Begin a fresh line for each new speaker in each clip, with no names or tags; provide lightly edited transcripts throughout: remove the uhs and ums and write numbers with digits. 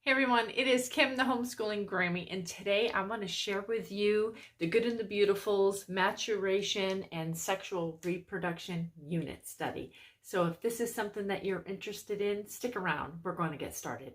Hey everyone, it is Kim, the Homeschooling Grammy, and today I want to share with you The Good and the Beautiful's Maturation and Sexual Reproduction Unit Study. So if this is something that you're interested in, stick around. We're going to get started.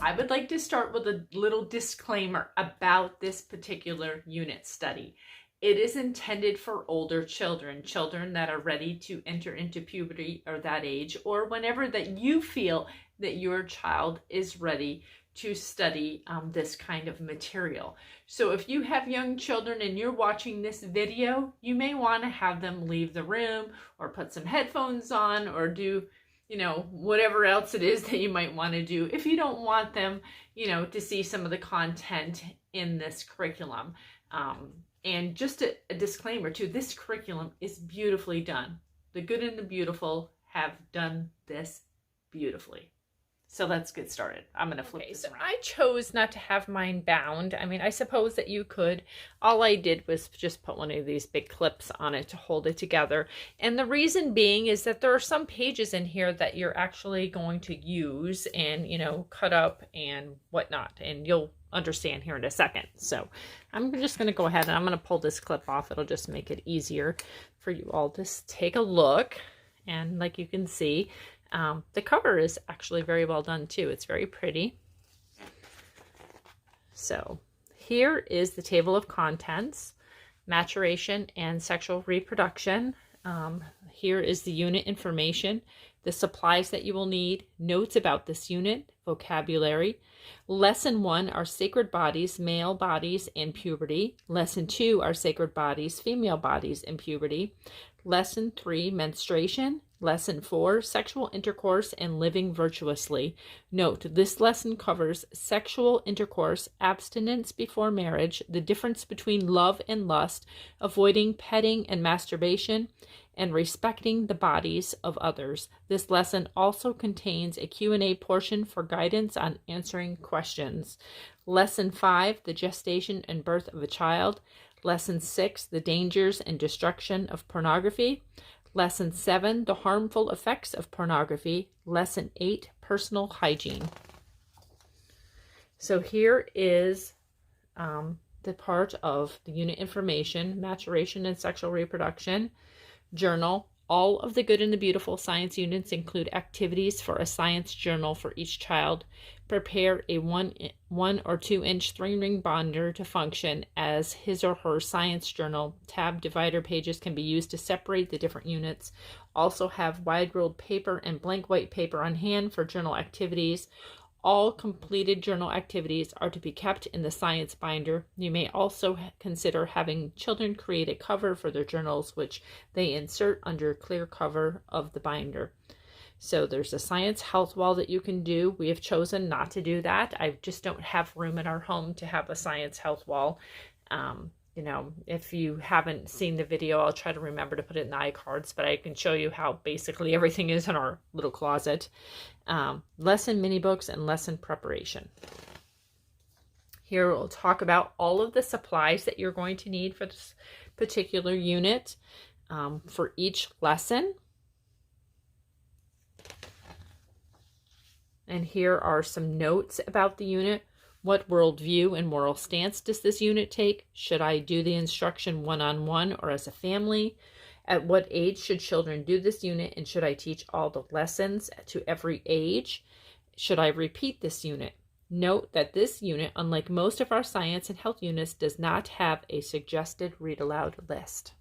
I would like to start with a little disclaimer about this particular unit study. It is intended for older children, children that are ready to enter into puberty or that age, or whenever that you feel that your child is ready to study this kind of material. So if you have young children and you're watching this video, you may want to have them leave the room or put some headphones on or do whatever else it is that you might want to do if you don't want them, to see some of the content in this curriculum. And just a disclaimer too, this curriculum is beautifully done. The Good and the Beautiful have done this beautifully. So let's get started. I'm going to flip this around. I chose not to have mine bound. I mean, I suppose that you could. All I did was just put one of these big clips on it to hold it together. And the reason being is that there are some pages in here that you're actually going to use and, cut up and whatnot. And you'll understand here in a second. So I'm just going to go ahead and I'm going to pull this clip off. It'll just make it easier for you all to take a look. And like you can see, the cover is actually very well done too. It's very pretty. So here is the table of contents, maturation and sexual reproduction. Here is the unit information, the supplies that you will need, notes about this unit, vocabulary. Lesson 1 are sacred bodies, male bodies, and puberty. Lesson 2 are sacred bodies, female bodies, and puberty. Lesson 3, menstruation. Lesson 4, sexual intercourse and living virtuously. Note, this lesson covers sexual intercourse, abstinence before marriage, the difference between love and lust, avoiding petting and masturbation, and respecting the bodies of others. This lesson also contains a Q&A portion for guidance on answering questions. Lesson 5, the gestation and birth of a child. Lesson 6, the dangers and destruction of pornography. Lesson 7, the harmful effects of pornography. Lesson 8, personal hygiene. So here is the part of the unit information, maturation and sexual reproduction, journal. All of the Good and the Beautiful science units include activities for a science journal for each child. Prepare a 1 or 2 inch 3-ring binder to function as his or her science journal. Tab divider pages can be used to separate the different units. Also have wide ruled paper and blank white paper on hand for journal activities. All completed journal activities are to be kept in the science binder. You may also consider having children create a cover for their journals, which they insert under clear cover of the binder. So there's a science health wall that you can do. We have chosen not to do that. I just don't have room in our home to have a science health wall. If you haven't seen the video, I'll try to remember to put it in the iCards, but I can show you how basically everything is in our little closet. Lesson mini books and lesson preparation. Here we'll talk about all of the supplies that you're going to need for this particular unit for each lesson. And here are some notes about the unit. What worldview and moral stance does this unit take? Should I do the instruction one-on-one or as a family? At what age should children do this unit? And should I teach all the lessons to every age? Should I repeat this unit? Note that this unit, unlike most of our science and health units, does not have a suggested read-aloud list.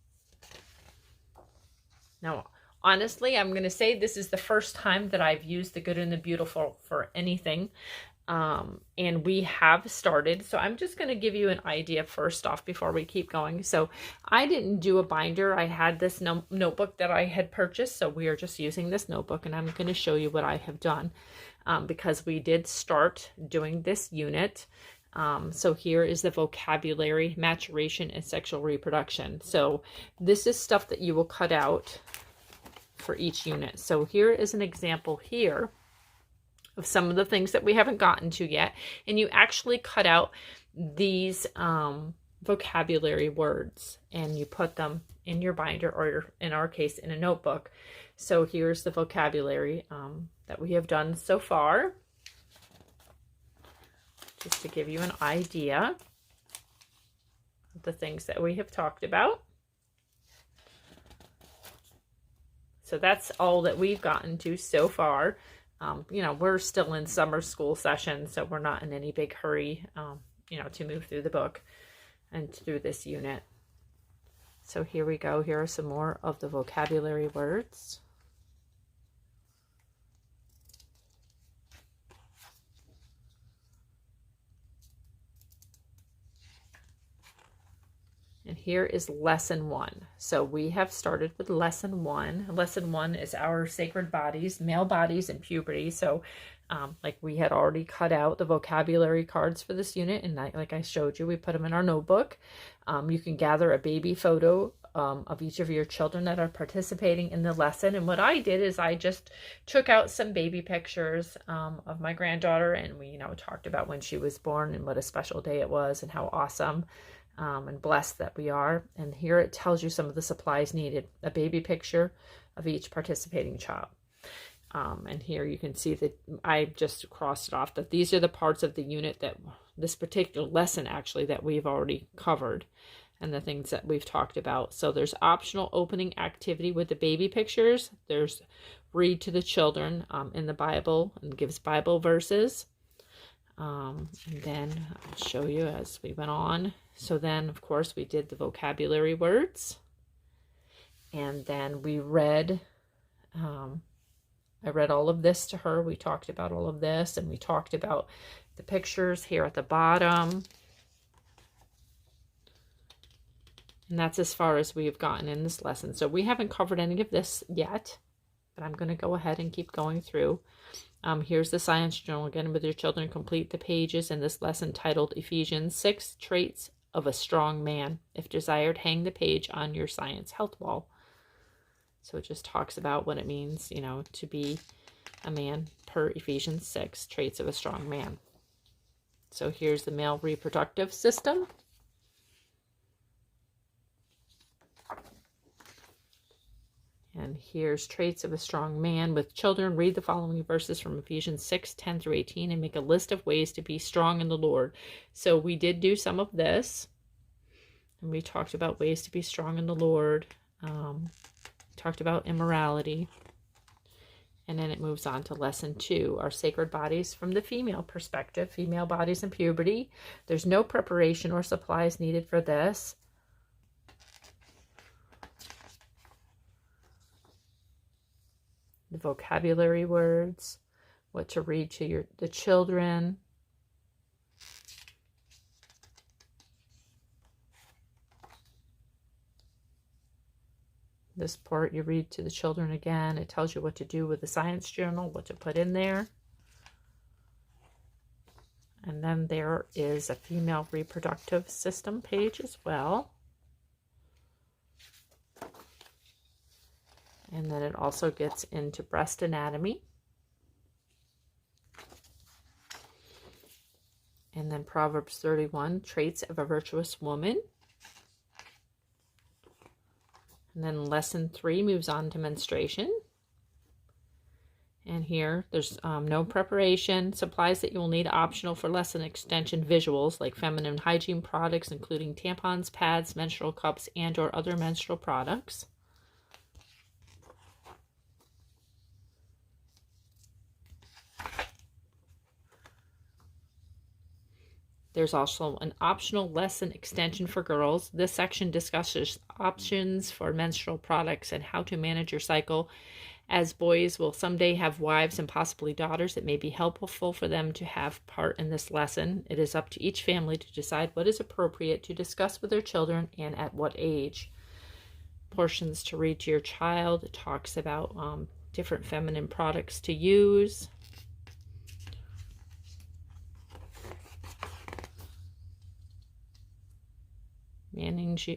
Now, honestly, I'm going to say this is the first time that I've used the Good and the Beautiful for anything. And we have started. So I'm just going to give you an idea first off before we keep going. So I didn't do a binder. I had this notebook that I had purchased. So we are just using this notebook and I'm going to show you what I have done because we did start doing this unit. So here is the vocabulary, maturation, and sexual reproduction. So this is stuff that you will cut out for each unit. So here is an example here of some of the things that we haven't gotten to yet. And you actually cut out these vocabulary words and you put them in your binder, or in our case, in a notebook. So here's the vocabulary that we have done so far, just to give you an idea of the things that we have talked about. So that's all that we've gotten to so far. You know, we're still in summer school session, so we're not in any big hurry, you know, to move through the book and through this unit. So here we go. Here are some more of the vocabulary words. And here is lesson 1. So we have started with lesson 1. Lesson 1 is our sacred bodies, male bodies, and puberty. So like we had already cut out the vocabulary cards for this unit, and like I showed you, we put them in our notebook. You can gather a baby photo of each of your children that are participating in the lesson. And what I did is I just took out some baby pictures of my granddaughter, and we, you know, talked about when she was born and what a special day it was and how awesome and blessed that we are. And here it tells you some of the supplies needed, a baby picture of each participating child. And here you can see that I just crossed it off, that these are the parts of the unit that this particular lesson actually that we've already covered and the things that we've talked about. So there's optional opening activity with the baby pictures. There's read to the children in the Bible and gives Bible verses. And then I'll show you as we went on. So then, of course, we did the vocabulary words. And then we read, I read all of this to her. We talked about all of this, and we talked about the pictures here at the bottom. And that's as far as we have gotten in this lesson. So we haven't covered any of this yet, but I'm going to go ahead and keep going through. Here's the science journal again with your children. Complete the pages in this lesson titled Ephesians 6 Traits of a Strong Man. If desired, hang the page on your science health wall. So it just talks about what it means, you know, to be a man per Ephesians 6 Traits of a Strong Man. So here's the male reproductive system. And here's traits of a strong man with children. Read the following verses from Ephesians 6, 10 through 18 and make a list of ways to be strong in the Lord. So we did do some of this. And we talked about ways to be strong in the Lord. Talked about immorality. And then it moves on to lesson 2, our sacred bodies from the female perspective. Female bodies and puberty. There's no preparation or supplies needed for this. The vocabulary words, what to read to the children. This part you read to the children again. It tells you what to do with the science journal, what to put in there. And then there is a female reproductive system page as well. And then it also gets into breast anatomy. And then Proverbs 31, traits of a virtuous woman. And then lesson 3 moves on to menstruation. And here there's no preparation. Supplies that you will need optional for lesson extension visuals like feminine hygiene products, including tampons, pads, menstrual cups, and or other menstrual products. There's also an optional lesson extension for girls. This section discusses options for menstrual products and how to manage your cycle. As boys will someday have wives and possibly daughters, it may be helpful for them to have part in this lesson. It is up to each family to decide what is appropriate to discuss with their children and at what age. Portions to read to your child. It talks about different feminine products to use.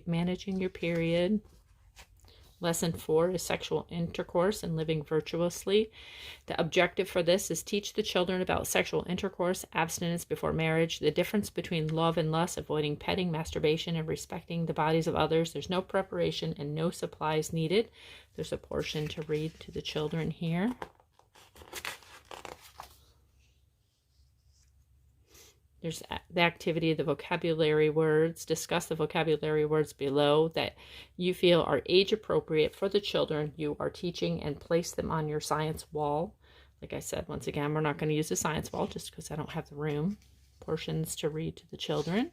Managing your period. Lesson 4 is sexual intercourse and living virtuously. The objective for this is teach the children about sexual intercourse, abstinence before marriage, the difference between love and lust, avoiding petting, masturbation, and respecting the bodies of others. There's no preparation and no supplies needed. There's a portion to read to the children here. There's the activity of the vocabulary words. Discuss the vocabulary words below that you feel are age appropriate for the children you are teaching and place them on your science wall. Like I said, once again, we're not going to use the science wall just because I don't have the room. Portions to read to the children.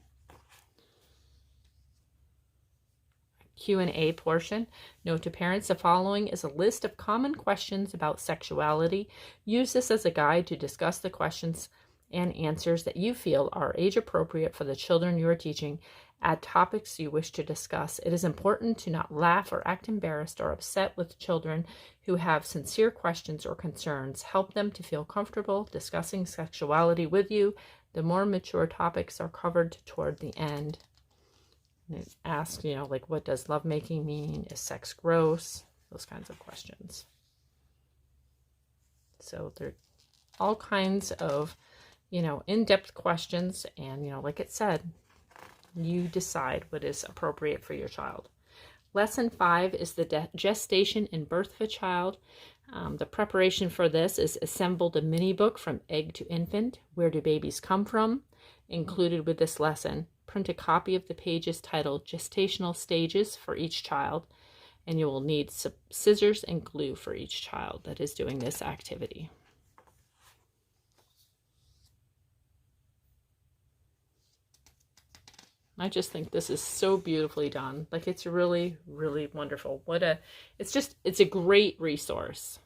Q&A portion. Note to parents, the following is a list of common questions about sexuality. Use this as a guide to discuss the questions and answers that you feel are age appropriate for the children you are teaching. Add topics you wish to discuss. It is important to not laugh or act embarrassed or upset with children who have sincere questions or concerns. Help them to feel comfortable discussing sexuality with you. The more mature topics are covered toward the end. And it asks, like, what does lovemaking mean? Is sex gross? Those kinds of questions. So there are all kinds of in-depth questions, and like it said, you decide what is appropriate for your child. Lesson 5 is the gestation and birth of a child. The preparation for this is assembled a mini book from egg to infant. Where do babies come from? Included with this lesson. Print a copy of the pages titled Gestational Stages for each child, and you will need scissors and glue for each child that is doing this activity. I just think this is so beautifully done. Like, it's really, really wonderful. It's a great resource.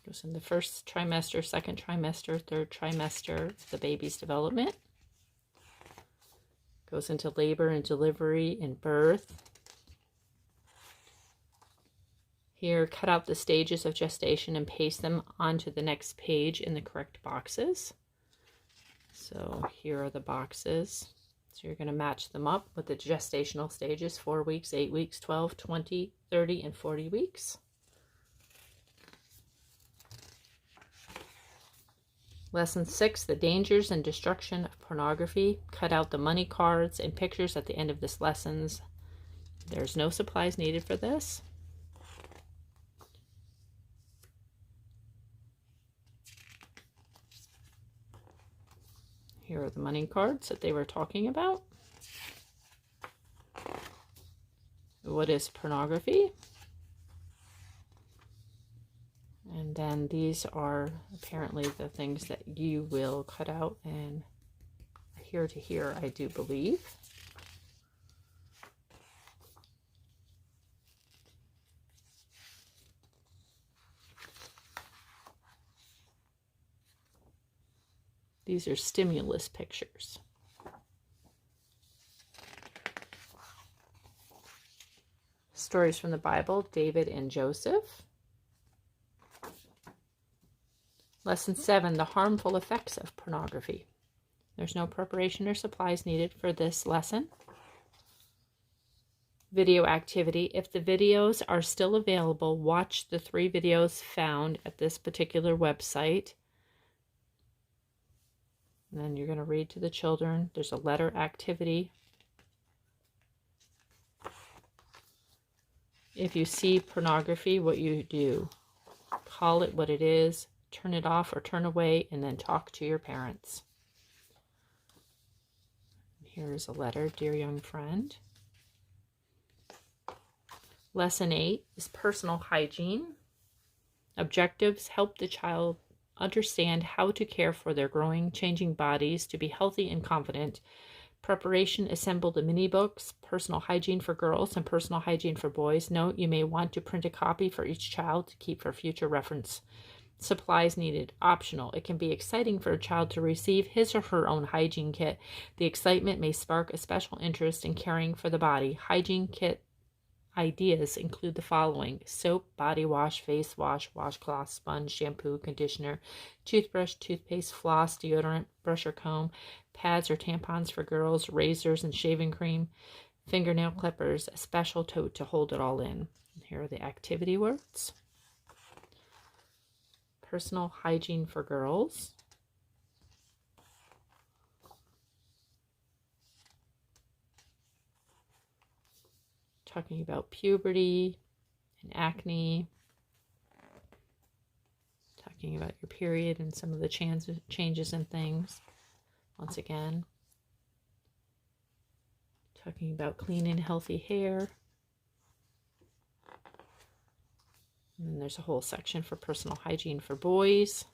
Goes in the first trimester, second trimester, third trimester, the baby's development. Goes into labor and delivery and birth. Here, cut out the stages of gestation and paste them onto the next page in the correct boxes. So here are the boxes. So you're going to match them up with the gestational stages: 4 weeks, 8 weeks, 12, 20, 30, and 40 weeks. Lesson 6, the dangers and destruction of pornography. Cut out the money cards and pictures at the end of this lessons. There's no supplies needed for this. Here are the money cards that they were talking about. What is pornography? And then these are apparently the things that you will cut out, and here to here, I do believe. These are stimulus pictures. Stories from the Bible, David and Joseph. Lesson 7, the harmful effects of pornography. There's no preparation or supplies needed for this lesson. Video activity. If the videos are still available, watch the 3 videos found at this particular website. And then you're going to read to the children. There's a letter activity. If you see pornography, what you do, call it what it is, turn it off or turn away, and then talk to your parents. Here's a letter, dear young friend. Lesson 8 is personal hygiene. Objectives: help the child understand how to care for their growing, changing bodies to be healthy and confident. Preparation: assemble the mini books, personal hygiene for girls and personal hygiene for boys. Note, you may want to print a copy for each child to keep for future reference. Supplies needed: optional. It can be exciting for a child to receive his or her own hygiene kit. The excitement may spark a special interest in caring for the body. Hygiene ideas include the following: soap, body wash, face wash, washcloth, sponge, shampoo, conditioner, toothbrush, toothpaste, floss, deodorant, brush or comb, pads or tampons for girls, razors and shaving cream, fingernail clippers, a special tote to hold it all in. Here are the activity words. Personal hygiene for girls. Talking about puberty and acne. Talking about your period and some of the changes and things. Once again. Talking about clean and healthy hair. And then there's a whole section for personal hygiene for boys.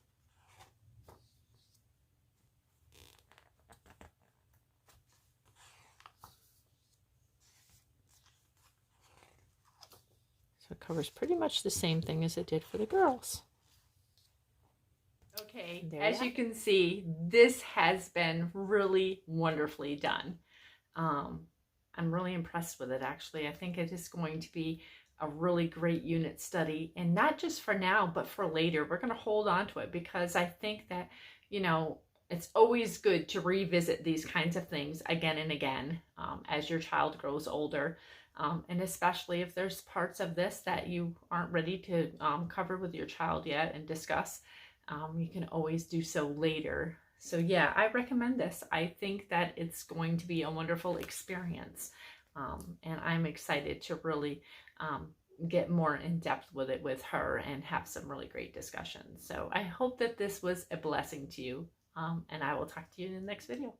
So it covers pretty much the same thing as it did for the girls. Okay, as you can see, this has been really wonderfully done. I'm really impressed with it, actually. I think it is going to be a really great unit study, and not just for now, but for later. We're going to hold on to it because I think that, you know, it's always good to revisit these kinds of things again and again as your child grows older. And especially if there's parts of this that you aren't ready to cover with your child yet and discuss, you can always do so later. So yeah, I recommend this. I think that it's going to be a wonderful experience. And I'm excited to really get more in depth with it with her and have some really great discussions. So I hope that this was a blessing to you. And I will talk to you in the next video.